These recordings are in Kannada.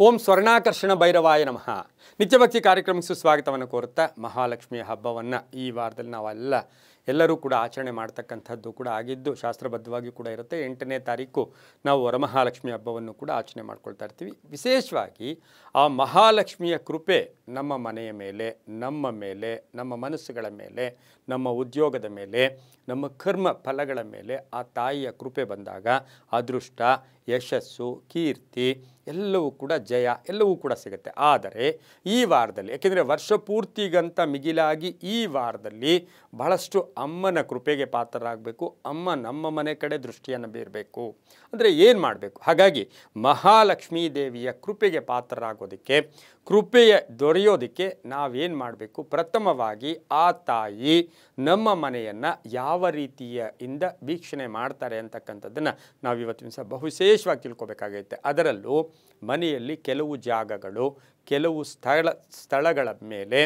ಓಂ ಸ್ವರ್ಣಾಕರ್ಷಣ ಭೈರವಾಯ ನಮಃ. ನಿತ್ಯಭಕ್ತಿ ಕಾರ್ಯಕ್ರಮಕ್ಕೆ ಸುಸ್ವಾಗತವನ್ನು ಕೋರುತ್ತಾ ಮಹಾಲಕ್ಷ್ಮಿಯ ಹಬ್ಬವನ್ನು ಈ ವಾರದಲ್ಲಿ ಎಲ್ಲರೂ ಕೂಡ ಆಚರಣೆ ಮಾಡ್ತಕ್ಕಂಥದ್ದು ಕೂಡ ಆಗಿದ್ದು ಶಾಸ್ತ್ರಬದ್ಧವಾಗಿ ಕೂಡ ಇರುತ್ತೆ. 8ನೇ ತಾರೀಕು ನಾವು ವರಮಹಾಲಕ್ಷ್ಮಿ ಹಬ್ಬವನ್ನು ಕೂಡ ಆಚರಣೆ ಮಾಡ್ಕೊಳ್ತಾ ಇರ್ತೀವಿ. ವಿಶೇಷವಾಗಿ ಆ ಮಹಾಲಕ್ಷ್ಮಿಯ ಕೃಪೆ ನಮ್ಮ ಮನೆಯ ಮೇಲೆ, ನಮ್ಮ ಮನಸ್ಸುಗಳ ಮೇಲೆ, ನಮ್ಮ ಉದ್ಯೋಗದ ಮೇಲೆ, ನಮ್ಮ ಕರ್ಮ ಫಲಗಳ ಮೇಲೆ ಆ ತಾಯಿಯ ಕೃಪೆ ಬಂದಾಗ ಅದೃಷ್ಟ, ಯಶಸ್ಸು, ಕೀರ್ತಿ ಎಲ್ಲವೂ ಕೂಡ ಜಯ ಎಲ್ಲವೂ ಕೂಡ ಸಿಗುತ್ತೆ. ಆದರೆ ಈ ವಾರದಲ್ಲಿ ಏಕೆಂದರೆ ವರ್ಷ ಪೂರ್ತಿಗಂತ ಮಿಗಿಲಾಗಿ ಈ ವಾರದಲ್ಲಿ ಬಹಳಷ್ಟು ಅಮ್ಮನ ಕೃಪೆಗೆ ಪಾತ್ರರಾಗಬೇಕು. ಅಮ್ಮ ನಮ್ಮ ಮನೆ ಕಡೆ ದೃಷ್ಟಿಯನ್ನು ಬೀರಬೇಕು. ಅಂದರೆ ಏನು ಮಾಡಬೇಕು? ಹಾಗಾಗಿ ಮಹಾಲಕ್ಷ್ಮೀ ದೇವಿಯ ಕೃಪೆಗೆ ಪಾತ್ರರಾಗೋದಕ್ಕೆ, ಕೃಪೆಯ ದೊರೆಯೋದಕ್ಕೆ ನಾವೇನು ಮಾಡಬೇಕು? ಪ್ರಥಮವಾಗಿ ಆ ತಾಯಿ ನಮ್ಮ ಮನೆಯನ್ನು ಯಾವ ರೀತಿಯಿಂದ ವೀಕ್ಷಣೆ ಮಾಡ್ತಾರೆ ಅಂತಕ್ಕಂಥದ್ದನ್ನು ನಾವು ಇವತ್ತಿನ ದಿವಸ ಬಹುವಿಶೇಷವಾಗಿ ತಿಳ್ಕೊಬೇಕಾಗೈತೆ. ಅದರಲ್ಲೂ ಮನೆಯಲ್ಲಿ ಕೆಲವು ಜಾಗಗಳು, ಕೆಲವು ಸ್ಥಳಗಳ ಮೇಲೆ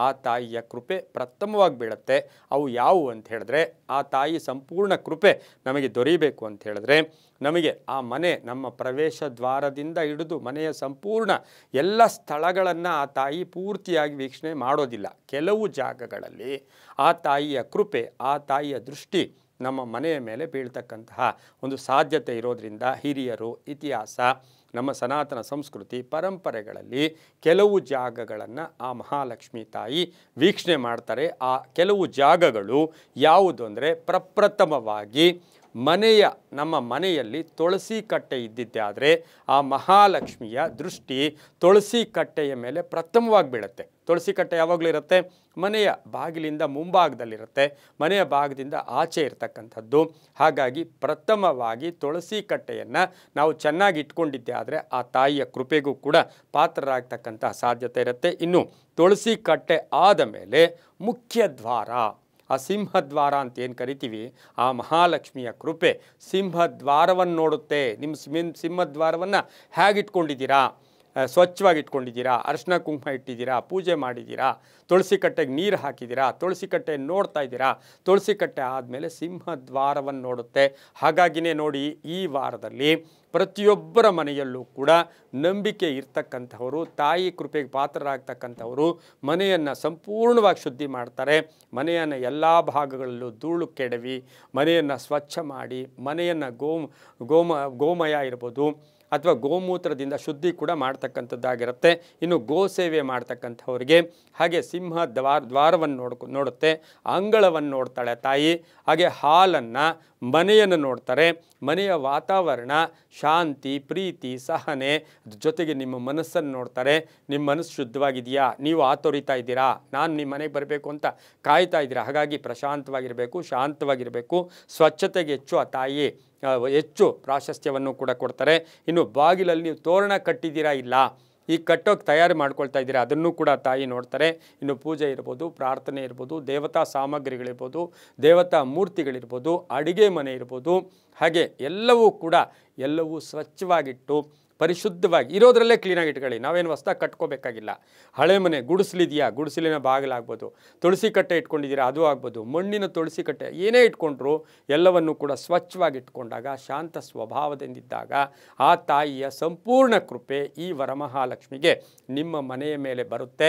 ಆ ತಾಯಿಯ ಕೃಪೆ ಪ್ರಥಮವಾಗಿ ಬೀಳುತ್ತೆ. ಅವು ಯಾವುವು ಅಂತ ಹೇಳಿದ್ರೆ, ಆ ತಾಯಿ ಸಂಪೂರ್ಣ ಕೃಪೆ ನಮಗೆ ದೊರೀಬೇಕು ಅಂತ ಹೇಳಿದ್ರೆ, ನಮಗೆ ಆ ಮನೆ ನಮ್ಮ ಪ್ರವೇಶ ದ್ವಾರದಿಂದ ಹಿಡಿದು ಮನೆಯ ಸಂಪೂರ್ಣ ಎಲ್ಲ ಸ್ಥಳಗಳನ್ನು ಆ ತಾಯಿ ಪೂರ್ತಿಯಾಗಿ ವೀಕ್ಷಣೆ ಮಾಡೋದಿಲ್ಲ. ಕೆಲವು ಜಾಗಗಳಲ್ಲಿ ಆ ತಾಯಿಯ ಕೃಪೆ, ಆ ತಾಯಿಯ ದೃಷ್ಟಿ ನಮ್ಮ ಮನೆಯ ಮೇಲೆ ಬೀಳ್ತಕ್ಕಂತಹ ಒಂದು ಸಾಧ್ಯತೆ ಇರೋದರಿಂದ ಹಿರಿಯರು, ಇತಿಹಾಸ, ನಮ್ಮ ಸನಾತನ ಸಂಸ್ಕೃತಿ ಪರಂಪರೆಗಳಲ್ಲಿ ಕೆಲವು ಜಾಗಗಳನ್ನು ಆ ಮಹಾಲಕ್ಷ್ಮಿ ತಾಯಿ ವೀಕ್ಷಣೆ ಮಾಡ್ತಾರೆ. ಆ ಕೆಲವು ಜಾಗಗಳು ಯಾವುದು ಅಂದರೆ, ಪ್ರಪ್ರಥಮವಾಗಿ ನಮ್ಮ ಮನೆಯಲ್ಲಿ ತುಳಸಿ ಕಟ್ಟೆ ಇದ್ದಿದ್ದೆ ಆದರೆ ಆ ಮಹಾಲಕ್ಷ್ಮಿಯ ದೃಷ್ಟಿ ತುಳಸಿ ಕಟ್ಟೆಯ ಮೇಲೆ ಪ್ರಥಮವಾಗಿ ಬೀಳುತ್ತೆ. ತುಳಸಿ ಕಟ್ಟೆ ಯಾವಾಗಲೂ ಇರುತ್ತೆ, ಮನೆಯ ಬಾಗಿಲಿಂದ ಮುಂಭಾಗದಲ್ಲಿರುತ್ತೆ, ಮನೆಯ ಭಾಗದಿಂದ ಆಚೆ ಇರತಕ್ಕಂಥದ್ದು. ಹಾಗಾಗಿ ಪ್ರಥಮವಾಗಿ ತುಳಸಿ ಕಟ್ಟೆಯನ್ನು ನಾವು ಚೆನ್ನಾಗಿ ಇಟ್ಕೊಂಡಿದ್ದೆ ಆದರೆ ಆ ತಾಯಿಯ ಕೃಪೆಗೂ ಕೂಡ ಪಾತ್ರರಾಗ್ತಕ್ಕಂತಹ ಸಾಧ್ಯತೆ ಇರುತ್ತೆ. ಇನ್ನು ತುಳಸಿ ಕಟ್ಟೆ ಆದ ಮೇಲೆ ಮುಖ್ಯ ದ್ವಾರ, ಆ ಸಿಂಹದ್ವಾರ ಅಂತ ಏನು ಕರಿತೀವಿ, ಆ ಮಹಾಲಕ್ಷ್ಮಿಯ ಕೃಪೆ ಸಿಂಹದ್ವಾರವನ್ನು ನೋಡುತ್ತೆ. ನಿಮ್ಮ ಸಿಂಹದ್ವಾರವನ್ನು ಹೇಗಿಟ್ಕೊಂಡಿದ್ದೀರಾ? ಸ್ವಚ್ಛವಾಗಿ ಇಟ್ಕೊಂಡಿದ್ದೀರಾ? ಅರಿಶಿನ ಕುಂಕುಮ ಇಟ್ಟಿದ್ದೀರಾ? ಪೂಜೆ ಮಾಡಿದ್ದೀರಾ? ತುಳಸಿ ಕಟ್ಟೆಗೆ ನೀರು ಹಾಕಿದ್ದೀರಾ? ತುಳಸಿ ಕಟ್ಟೆ ನೋಡ್ತಾ ಇದ್ದೀರಾ? ತುಳಸಿ ಕಟ್ಟೆ ಆದಮೇಲೆ ಸಿಂಹದ್ವಾರವನ್ನು ನೋಡುತ್ತೆ. ಹಾಗಾಗಿನೇ ನೋಡಿ, ಈ ವಾರದಲ್ಲಿ ಪ್ರತಿಯೊಬ್ಬರ ಮನೆಯಲ್ಲೂ ಕೂಡ ನಂಬಿಕೆ ಇರ್ತಕ್ಕಂಥವರು, ತಾಯಿ ಕೃಪೆಗೆ ಪಾತ್ರರಾಗ್ತಕ್ಕಂಥವರು ಮನೆಯನ್ನು ಸಂಪೂರ್ಣವಾಗಿ ಶುದ್ಧಿ ಮಾಡ್ತಾರೆ. ಮನೆಯನ್ನು ಎಲ್ಲ ಭಾಗಗಳಲ್ಲೂ ಧೂಳು ಕೆಡವಿ ಮನೆಯನ್ನು ಸ್ವಚ್ಛ ಮಾಡಿ, ಮನೆಯನ್ನು ಗೋಮಯ ಇರ್ಬೋದು ಅಥವಾ ಗೋಮೂತ್ರದಿಂದ ಶುದ್ಧಿ ಕೂಡ ಮಾಡ್ತಕ್ಕಂಥದ್ದಾಗಿರುತ್ತೆ. ಇನ್ನು ಗೋಸೇವೆ ಮಾಡ್ತಕ್ಕಂಥವ್ರಿಗೆ ಹಾಗೆ ದ್ವಾರವನ್ನು ನೋಡುತ್ತೆ, ಅಂಗಳವನ್ನು ನೋಡ್ತಾಳೆ ತಾಯಿ. ಹಾಗೆ ಹಾಲನ್ನು, ಮನೆಯನ್ನು ನೋಡ್ತಾರೆ. ಮನೆಯ ವಾತಾವರಣ, ಶಾಂತಿ, ಪ್ರೀತಿ, ಸಹನೆ, ಜೊತೆಗೆ ನಿಮ್ಮ ಮನಸ್ಸನ್ನು ನೋಡ್ತಾರೆ. ನಿಮ್ಮ ಮನಸ್ಸು ಶುದ್ಧವಾಗಿದೆಯಾ? ನೀವು ಆತೋರಿತಾ ಇದ್ದೀರಾ? ನಾನು ನಿಮ್ಮ ಮನೆಗೆ ಬರಬೇಕು ಅಂತ ಕಾಯ್ತಾ ಇದ್ದೀರಾ? ಹಾಗಾಗಿ ಪ್ರಶಾಂತವಾಗಿರಬೇಕು, ಶಾಂತವಾಗಿರಬೇಕು. ಸ್ವಚ್ಛತೆಗೆ ಹೆಚ್ಚು ಆ ತಾಯಿ ಹೆಚ್ಚು ಪ್ರಾಶಸ್ತ್ಯವನ್ನು ಕೂಡ ಕೊಡ್ತಾರೆ. ಇನ್ನು ಬಾಗಿಲಲ್ಲಿ ನೀವು ತೋರಣ ಕಟ್ಟಿದ್ದೀರಾ? ಇಲ್ಲ, ಈ ಕಟ್ಟೋಕ್ಕೆ ತಯಾರಿ ಮಾಡ್ಕೊಳ್ತಾ ಇದ್ದೀರಾ? ಅದನ್ನು ಕೂಡ ತಾಯಿ ನೋಡ್ತಾರೆ. ಇನ್ನು ಪೂಜೆ ಇರ್ಬೋದು, ಪ್ರಾರ್ಥನೆ ಇರ್ಬೋದು, ದೇವತಾ ಸಾಮಗ್ರಿಗಳಿರ್ಬೋದು, ದೇವತಾ ಮೂರ್ತಿಗಳಿರ್ಬೋದು, ಅಡುಗೆ ಮನೆ ಇರ್ಬೋದು, ಹಾಗೆ ಎಲ್ಲವೂ ಸ್ವಚ್ಛವಾಗಿಟ್ಟು ಪರಿಶುದ್ಧವಾಗಿ ಇರೋದ್ರಲ್ಲೇ ಕ್ಲೀನಾಗಿ ಇಟ್ಕೊಳ್ಳಿ. ನಾವೇನು ಹೊಸ್ದಾಗಿ ಕಟ್ಕೋಬೇಕಾಗಿಲ್ಲ. ಹಳೆ ಮನೆ ಗುಡಿಸಲಿದೆಯಾ? ಗುಡಿಸಲಿನ ಬಾಗಿಲಾಗ್ಬೋದು, ತುಳಸಿ ಕಟ್ಟೆ ಇಟ್ಕೊಂಡಿದ್ದೀರಾ? ಅದು ಆಗ್ಬೋದು, ಮಣ್ಣಿನ ತುಳಸಿ ಕಟ್ಟೆ ಏನೇ ಇಟ್ಕೊಂಡ್ರು ಎಲ್ಲವನ್ನು ಕೂಡ ಸ್ವಚ್ಛವಾಗಿ ಇಟ್ಕೊಂಡಾಗ, ಶಾಂತ ಸ್ವಭಾವದಿಂದಿದ್ದಾಗ ಆ ತಾಯಿಯ ಸಂಪೂರ್ಣ ಕೃಪೆ ಈ ವರಮಹಾಲಕ್ಷ್ಮಿಗೆ ನಿಮ್ಮ ಮನೆಯ ಮೇಲೆ ಬರುತ್ತೆ.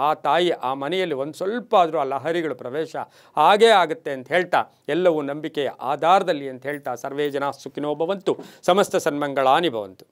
ಆ ತಾಯಿ ಆ ಮನೆಯಲ್ಲಿ ಒಂದು ಸ್ವಲ್ಪ ಆದರೂ ಆ ಲಹರಿಗಳು ಪ್ರವೇಶ ಆಗೇ ಆಗುತ್ತೆ ಅಂತ ಹೇಳ್ತಾ, ಎಲ್ಲವೂ ನಂಬಿಕೆಯ ಆಧಾರದಲ್ಲಿ ಅಂತ ಹೇಳ್ತಾ, ಸರ್ವೇ ಜನ ಸುಖಿನೋ ಭವಂತು, ಸಮಸ್ತ ಸನ್ಮಂಗಳಾನಿ ಭವಂತು.